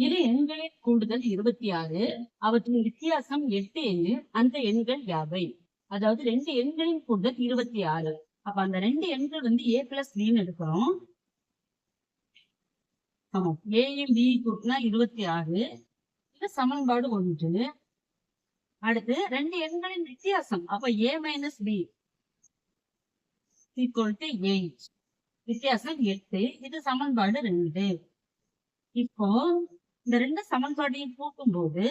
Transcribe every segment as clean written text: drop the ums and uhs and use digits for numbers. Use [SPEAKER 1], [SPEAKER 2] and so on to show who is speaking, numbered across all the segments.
[SPEAKER 1] இரு எண்களின் கூடுதல் 26, அவற்றின் வித்தியாசம் 8 எனில் அந்த எண்கள் யாவை? அதாவது 2 எண்களின் கூடுதல் 26. அப்ப அந்த 2 எண்கள் வந்து a பிளஸ் பின்னு எடுக்கிறோம். ஆமா, ஏயும் பி கூட்டினா 26. இது சமன்பாடு 1. அடுத்து 2 எண்களின் வித்தியாசம். அப்ப a minus b equal to 8. வித்தியாசம் 8. இது சமன்பாடு 2. இப்போ இந்த 2 சமன்பாட்டையும் கூட்டும் போது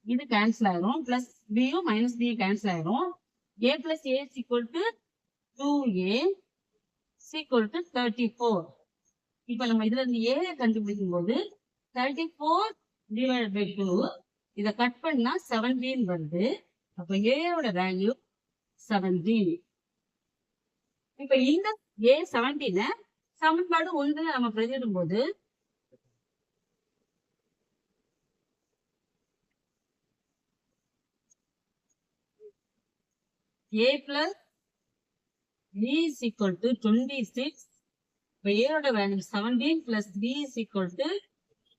[SPEAKER 1] இது கேன்சல் ஆயிரும். பிளஸ் பியும் மைனஸ் பியும் கேன்சல் ஆயிரும். a plus a equal to 2a equal to 34. இப்ப நம்ம இதுல இருந்து a கண்டுபிடிக்கும் போது 34 டிவைட் பை 2 இதை கட் பண்ணா 17 வருது. அப்ப a யோட வேல்யூ 17. இப்ப இந்த a 17 சமன்பாடு 1 நம்ம பிரதியிடும் போது a plus b is equal to 26. இப்போ a ஓட value 17 plus b is equal to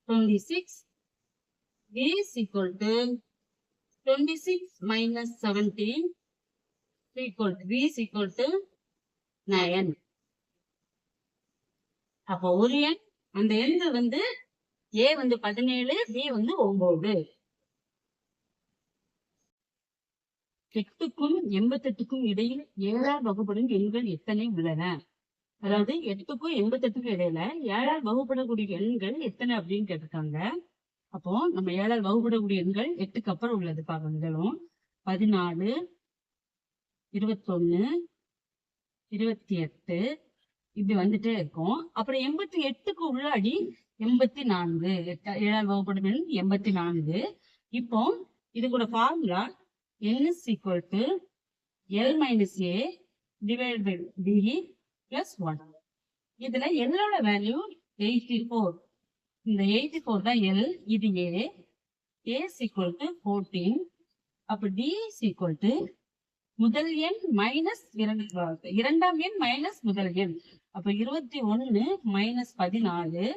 [SPEAKER 1] 26. b is equal to 26 minus 17 equal to b is equal to 9. அப்போ ஒரு எண், அந்த எண்கள் வந்து a வந்து 17, b வந்து 9. 8க்கும் 88க்கும் இடையில் 7ஆல் வகுப்படும் எண்கள் எத்தனை உள்ளன? அதாவது 8க்கும் 88க்கும் இடையில 7ஆல் வகுப்படக்கூடிய எண்கள் எத்தனை அப்படின்னு கேட்டிருக்காங்க. அப்போ நம்ம 7ஆல் வகுப்படக்கூடிய எண்கள் 8க்கு அப்புறம் உள்ளது பாருங்களும் 14, 21, 28 இப்படி வந்துட்டே இருக்கும். அப்புறம் 88க்கு உள்ளாடி 84, 7ஆல் வகுப்படும் எண் 84. இப்போ இது கூட formula n is equal to L minus A divided by B plus 1. இதுல L ஓட வேல்யூ 84. இந்த 84 தான் L, இது A. A is equal to 14. அப்ப D is equal to முதல் எண் மைனஸ் இரண்டாம் எண் மைனஸ் முதல் எண். அப்ப 21 minus 14.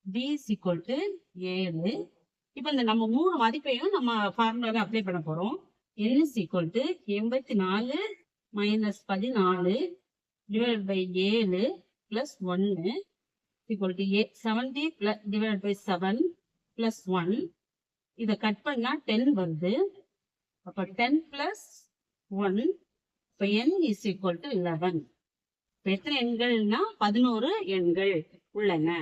[SPEAKER 1] D is equal to 7. இப்ப இந்த நம்ம 3 மதிப்பையும் நம்ம ஃபார்முலாவை அப்ளை பண்ண போறோம். n is equal to 84 minus 14 divided by 7 plus 1 equal to 70 plus divided by 7 plus 1. இதை கட் பண்ணா 10 வருது. அப்ப 10 plus 1. இப்ப n is equal to 11. இப்ப எத்தனை எண்கள்னா 11 எண்கள் உள்ளன.